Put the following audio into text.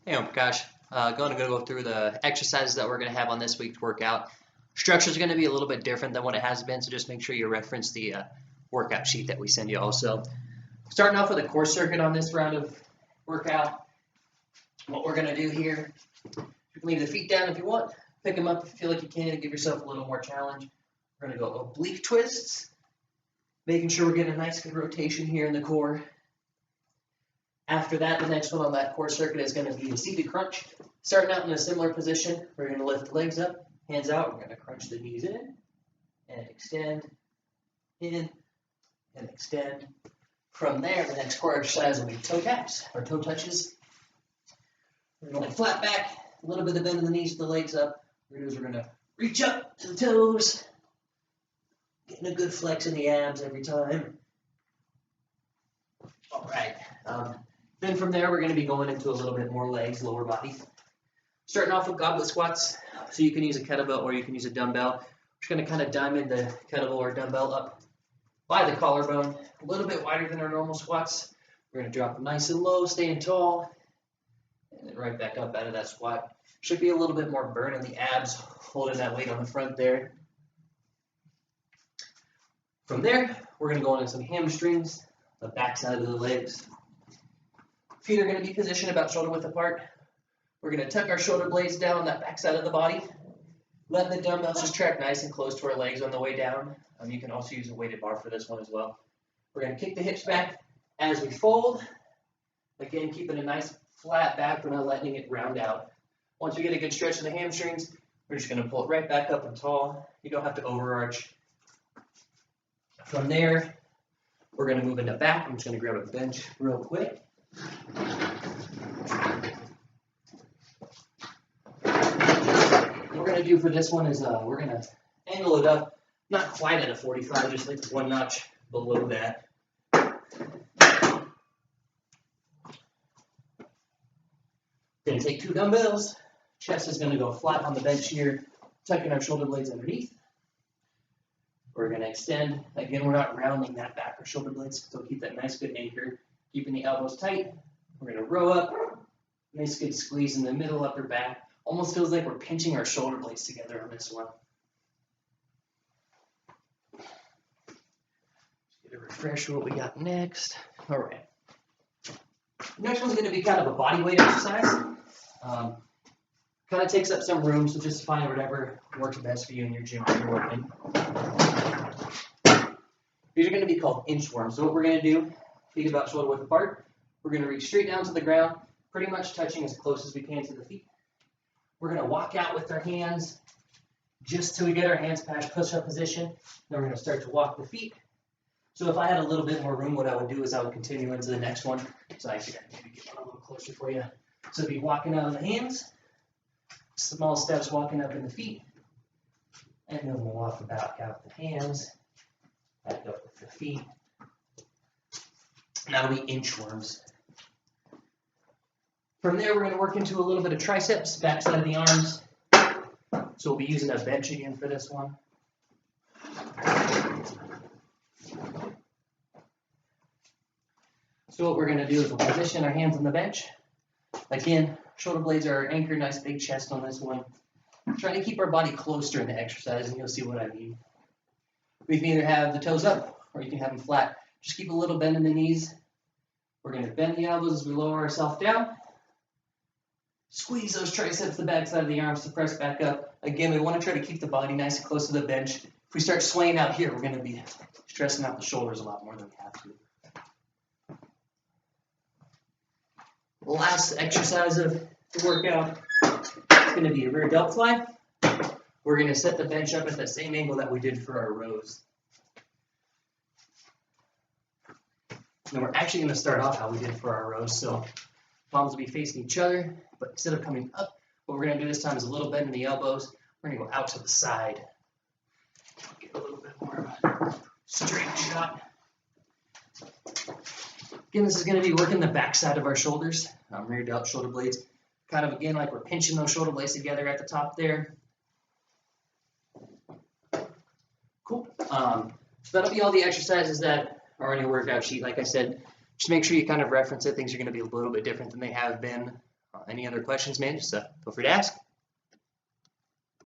Hey, I'm Prakash. Going to go through the exercises that we're going to have on this week's workout. Structure is going to be a little bit different than what it has been, so just make sure you reference the workout sheet that we send you also. Starting off with a core circuit on this round of workout. What we're going to do here, you can leave the feet down if you want, pick them up if you feel like you can, and give yourself a little more challenge. We're going to go oblique twists, making sure we're getting a nice good rotation here in the core. After that, the next one on that core circuit is going to be a seated crunch. Starting out in a similar position, we're going to lift the legs up, hands out. We're going to crunch the knees in and extend, in and extend. From there, the next core exercise will be toe taps or toe touches. We're going to lay flat back, a little bit of bend in the knees, the legs up. What we're going to do is we're going to reach up to the toes, getting a good flex in the abs every time. All right. Then from there, we're going to be going into a little bit more legs, lower body. Starting off with goblet squats. So you can use a kettlebell or you can use a dumbbell. We're just going to kind of diamond the kettlebell or dumbbell up by the collarbone, a little bit wider than our normal squats. We're going to drop them nice and low, staying tall, and then right back up out of that squat. Should be a little bit more burn in the abs, holding that weight on the front there. From there, we're going to go into some hamstrings, the back side of the legs. Feet are going to be positioned about shoulder width apart. We're going to tuck our shoulder blades down that back side of the body. Let the dumbbells just track nice and close to our legs on the way down. You can also use a weighted bar for this one as well. We're going to kick the hips back as we fold. Again, keeping a nice flat back. We're not letting it round out. Once we get a good stretch of the hamstrings, we're just going to pull it right back up and tall. You don't have to overarch. From there, we're going to move into back. I'm just going to grab a bench real quick. What we're going to do for this one is we're going to angle it up, not quite at a 45, just like one notch below that. Going to take two dumbbells. Chest is going to go flat on the bench here, tucking our shoulder blades underneath. We're going to extend. Again, we're not rounding that back or shoulder blades, so keep that nice good anchor, keeping the elbows tight. We're going to row up, nice good squeeze in the middle, upper back. Almost feels like we're pinching our shoulder blades together on this one. Just get a refresher what we got next. All right. Next one's going to be kind of a body weight exercise. Kind of takes up some room, so just find whatever works best for you in your gym when you're working. These are going to be called inchworms. So what we're going to do, feet about shoulder width apart. We're going to reach straight down to the ground, pretty much touching as close as we can to the feet. We're going to walk out with our hands just till we get our hands past push-up position. Then we're going to start to walk the feet. So if I had a little bit more room, what I would do is I would continue into the next one. So I could maybe get one a little closer for you. So be walking out of the hands, small steps walking up in the feet, and then we'll walk back out the hands, back up with the feet. And that'll be inchworms. From there, we're going to work into a little bit of triceps, back side of the arms. So we'll be using a bench again for this one. So what we're going to do is we'll position our hands on the bench. Again, shoulder blades are anchored, nice big chest on this one. Try to keep our body close during the exercise, and you'll see what I mean. We can either have the toes up, or you can have them flat. Just keep a little bend in the knees. We're going to bend the elbows as we lower ourselves down. Squeeze those triceps, the back side of the arms to press back up. Again, we want to try to keep the body nice and close to the bench. If we start swaying out here, we're going to be stressing out the shoulders a lot more than we have to. Last exercise of the workout is going to be a rear delt fly. We're going to set the bench up at the same angle that we did for our rows. And we're actually going to start off how we did for our rows. So palms will be facing each other, but instead of coming up, what we're going to do this time is a little bend in the elbows. We're going to go out to the side. Get a little bit more of a straight shot. Again, this is going to be working the back side of our shoulders, rear delt shoulder blades. Kind of, again, like we're pinching those shoulder blades together at the top there. Cool. So that'll be all the exercises that are on your workout sheet. Like I said, just make sure you kind of reference it. Things are going to be a little bit different than they have been. Any other questions, man, just feel free to ask.